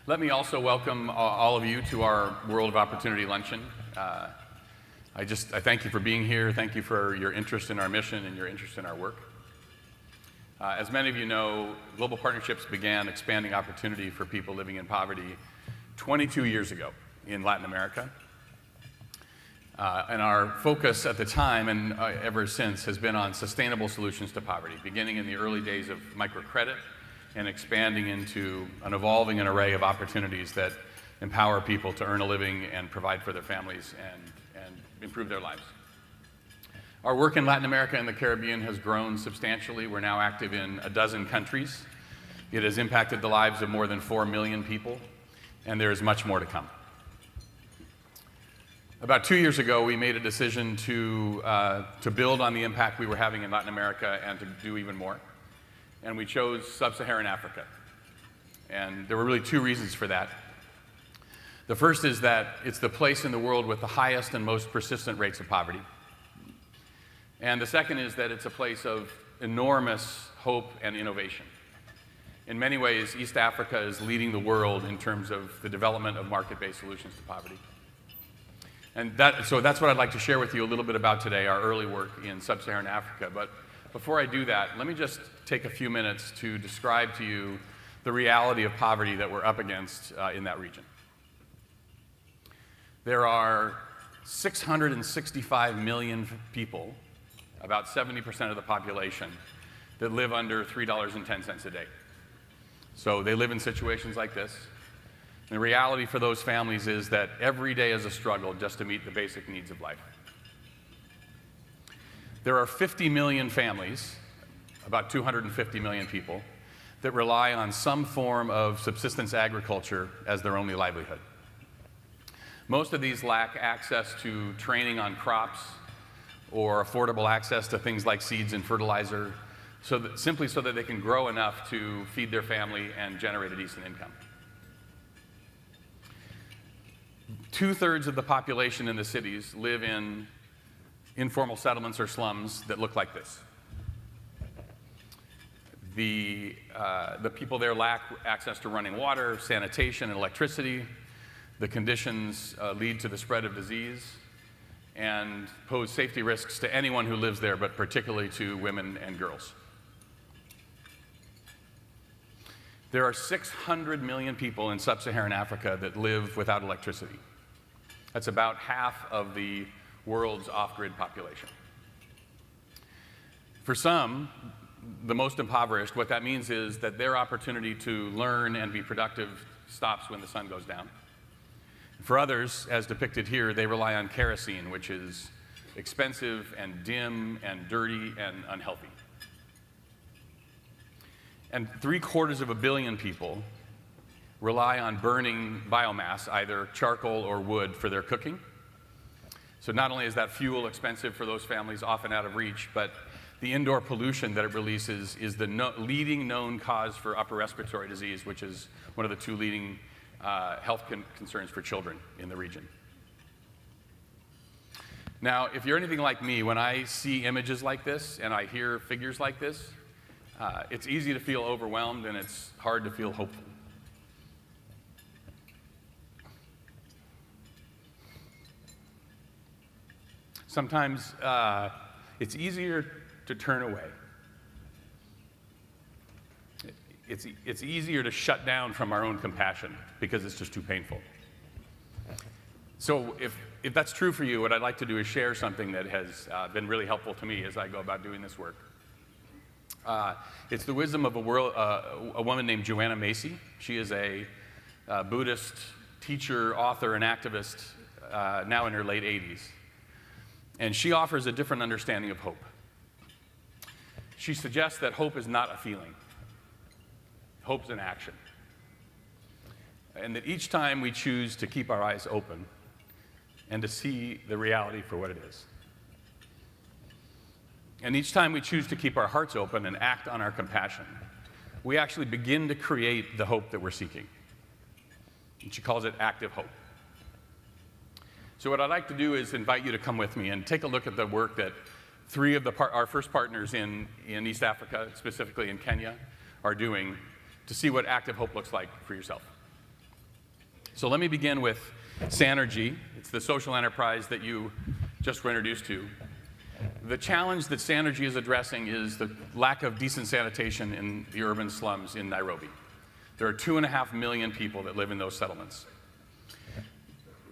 Let me also welcome all of you to our World of Opportunity Luncheon. I thank you for being here. Thank you for your interest in our mission and your interest in our work. As many of you know, Global Partnerships began expanding opportunity for people living in poverty 22 years ago in Latin America. And our focus at the time and ever since has been on sustainable solutions to poverty, beginning in the early days of microcredit and expanding into an evolving array of opportunities that empower people to earn a living and provide for their families and improve their lives. Our work in Latin America and the Caribbean has grown substantially. We're now active in a dozen countries. It has impacted the lives of more than 4 million people, and there is much more to come. About 2 years ago, we made a decision to build on the impact we were having in Latin America and to do even more. And we chose Sub-Saharan Africa. And there were really two reasons for that. The first is that it's the place in the world with the highest and most persistent rates of poverty. And the second is that it's a place of enormous hope and innovation. In many ways, East Africa is leading the world in terms of the development of market-based solutions to poverty. And so that's what I'd like to share with you a little bit about today, our early work in Sub-Saharan Africa. But before I do that, let me just take a few minutes to describe to you the reality of poverty that we're up against in that region. There are 665 million people, about 70% of the population, that live under $3.10 a day. So they live in situations like this. And the reality for those families is that every day is a struggle just to meet the basic needs of life. There are 50 million families, about 250 million people, that rely on some form of subsistence agriculture as their only livelihood. Most of these lack access to training on crops or affordable access to things like seeds and fertilizer, simply so that they can grow enough to feed their family and generate a decent income. 2/3 of the population in the cities live in informal settlements or slums that look like this. The people there lack access to running water, sanitation, and electricity. The conditions lead to the spread of disease and pose safety risks to anyone who lives there, but particularly to women and girls. There are 600 million people in Sub-Saharan Africa that live without electricity. That's about half of the world's off-grid population. For some, the most impoverished, what that means is that their opportunity to learn and be productive stops when the sun goes down. For others, as depicted here, they rely on kerosene, which is expensive and dim and dirty and unhealthy. And 750 million people rely on burning biomass, either charcoal or wood, for their cooking. So not only is that fuel expensive for those families, often out of reach, but the indoor pollution that it releases is the leading known cause for upper respiratory disease, which is one of the two leading health concerns for children in the region. Now, if you're anything like me, when I see images like this and I hear figures like this, it's easy to feel overwhelmed and it's hard to feel hopeful. Sometimes it's easier to turn away. It's easier to shut down from our own compassion because it's just too painful. So if that's true for you, what I'd like to do is share something that has been really helpful to me as I go about doing this work. It's the wisdom of a woman named Joanna Macy. She is a Buddhist teacher, author, and activist now in her late 80s. And she offers a different understanding of hope. She suggests that hope is not a feeling. Hope is an action. And that each time we choose to keep our eyes open and to see the reality for what it is, and each time we choose to keep our hearts open and act on our compassion, we actually begin to create the hope that we're seeking. And she calls it active hope. So what I'd like to do is invite you to come with me and take a look at the work that three of our first partners in East Africa, specifically in Kenya, are doing to see what active hope looks like for yourself. So let me begin with Sanergy. It's the social enterprise that you just were introduced to. The challenge that Sanergy is addressing is the lack of decent sanitation in the urban slums in Nairobi. There are 2.5 million people that live in those settlements.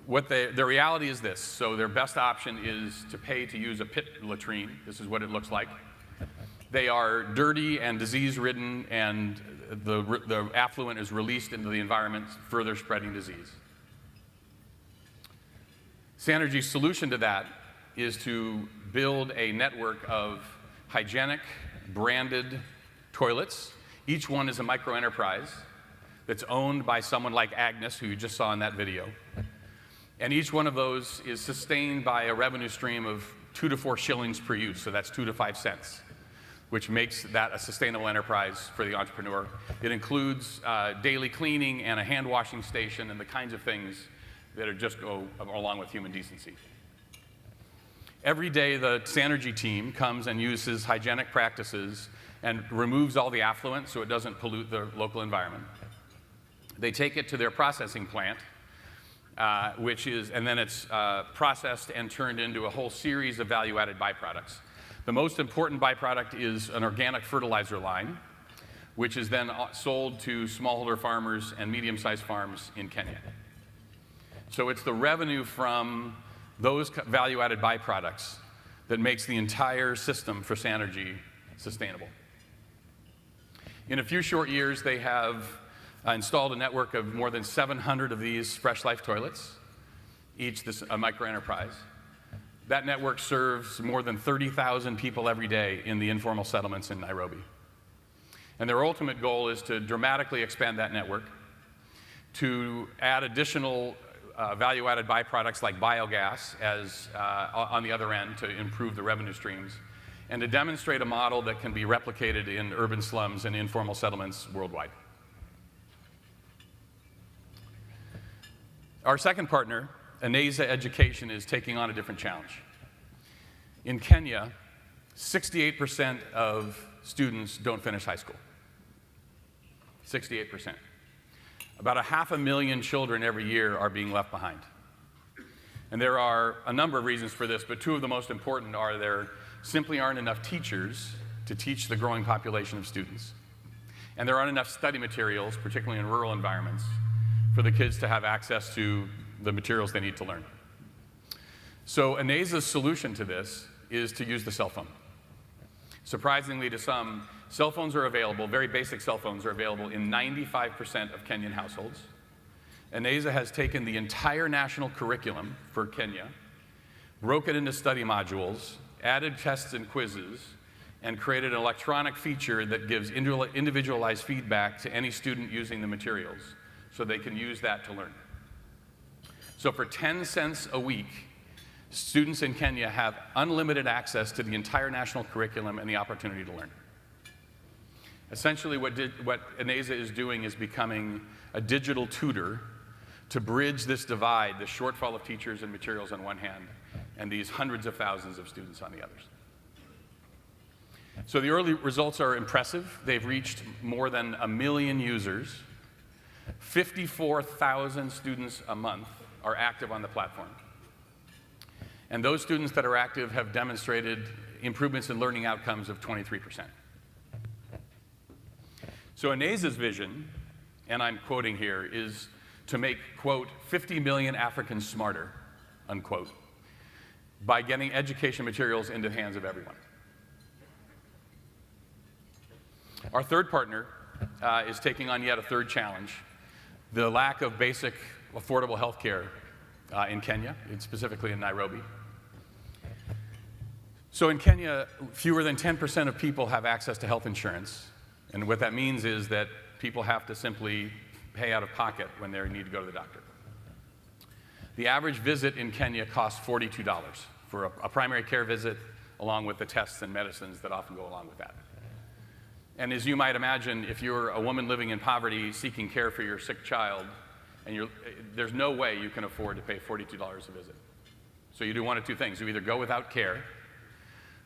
The reality is this. So their best option is to pay to use a pit latrine. This is what it looks like. They are dirty and disease-ridden, and the affluent is released into the environment, further spreading disease. Sanergy's solution to that is to build a network of hygienic, branded toilets. Each one is a micro-enterprise that's owned by someone like Agnes, who you just saw in that video. And each one of those is sustained by a revenue stream of 2 to 4 shillings per use, so that's 2 to 5 cents, which makes that a sustainable enterprise for the entrepreneur. It includes daily cleaning and a hand washing station and the kinds of things that are just go along with human decency. Every day, the Sanergy team comes and uses hygienic practices and removes all the affluent so it doesn't pollute the local environment. They take it to their processing plant, and then it's processed and turned into a whole series of value-added byproducts. The most important byproduct is an organic fertilizer line, which is then sold to smallholder farmers and medium-sized farms in Kenya. So it's the revenue from those value-added byproducts that makes the entire system for Sanergy sustainable. In a few short years, they have installed a network of more than 700 of these Fresh Life toilets, each a micro-enterprise. That network serves more than 30,000 people every day in the informal settlements in Nairobi. And their ultimate goal is to dramatically expand that network, to add additional value-added byproducts like biogas on the other end to improve the revenue streams, and to demonstrate a model that can be replicated in urban slums and informal settlements worldwide. Our second partner, Aneza Education, is taking on a different challenge. In Kenya, 68% of students don't finish high school. 68%. About 500,000 children every year are being left behind. And there are a number of reasons for this, but two of the most important are there simply aren't enough teachers to teach the growing population of students. And there aren't enough study materials, particularly in rural environments, for the kids to have access to the materials they need to learn. So Aneza's solution to this is to use the cell phone. Surprisingly to some, cell phones are available, very basic cell phones are available in 95% of Kenyan households. Aneza has taken the entire national curriculum for Kenya, broke it into study modules, added tests and quizzes, and created an electronic feature that gives individualized feedback to any student using the materials, so they can use that to learn. So for 10 cents a week, students in Kenya have unlimited access to the entire national curriculum and the opportunity to learn. Essentially, what Aneza is doing is becoming a digital tutor to bridge this divide, the shortfall of teachers and materials on one hand, and these hundreds of thousands of students on the others. So the early results are impressive. They've reached more than 1 million users. 54,000 students a month are active on the platform. And those students that are active have demonstrated improvements in learning outcomes of 23%. So Aneza's vision, and I'm quoting here, is to make, quote, 50 million Africans smarter, unquote, by getting education materials into the hands of everyone. Our third partner is taking on yet a third challenge, the lack of basic affordable health care in Kenya, and specifically in Nairobi. So in Kenya, fewer than 10% of people have access to health insurance. And what that means is that people have to simply pay out of pocket when they need to go to the doctor. The average visit in Kenya costs $42 for a primary care visit, along with the tests and medicines that often go along with that. And as you might imagine, if you're a woman living in poverty seeking care for your sick child, and there's no way you can afford to pay $42 a visit. So you do one of two things. You either go without care,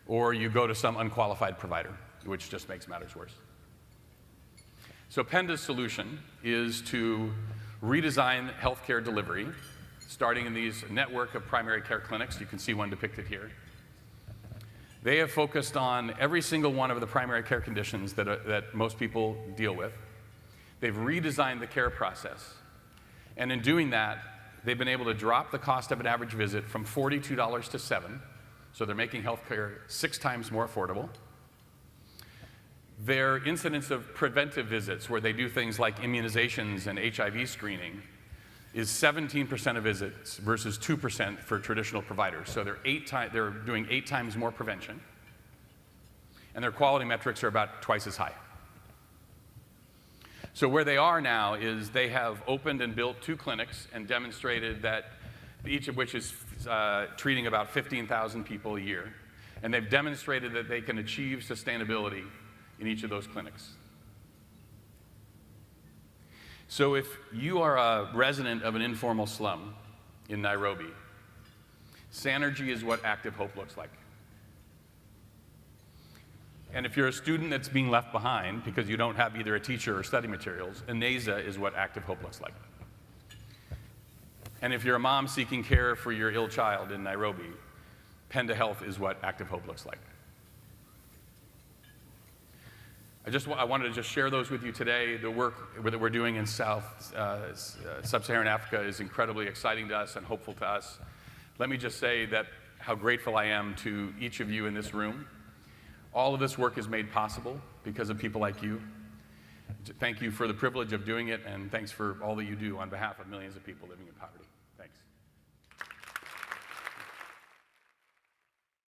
or you go to some unqualified provider, which just makes matters worse. So Penda's solution is to redesign healthcare delivery, starting in these network of primary care clinics. You can see one depicted here. They have focused on every single one of the primary care conditions that most people deal with. They've redesigned the care process. And in doing that, they've been able to drop the cost of an average visit from $42 to $7. So they're making healthcare 6 times more affordable. Their incidence of preventive visits, where they do things like immunizations and HIV screening, is 17% of visits versus 2% for traditional providers. So they're doing 8 times more prevention. And their quality metrics are about twice as high. So where they are now is they have opened and built 2 clinics and demonstrated that, each of which is treating about 15,000 people a year. And they've demonstrated that they can achieve sustainability in each of those clinics. So if you are a resident of an informal slum in Nairobi, Sanergy is what active hope looks like. And if you're a student that's being left behind because you don't have either a teacher or study materials, Ineza is what active hope looks like. And if you're a mom seeking care for your ill child in Nairobi, Penda Health is what active hope looks like. I wanted to just share those with you today. The work that we're doing in Sub-Saharan Africa is incredibly exciting to us and hopeful to us. Let me just say that how grateful I am to each of you in this room. All of this work is made possible because of people like you. Thank you for the privilege of doing it, and thanks for all that you do on behalf of millions of people living in poverty.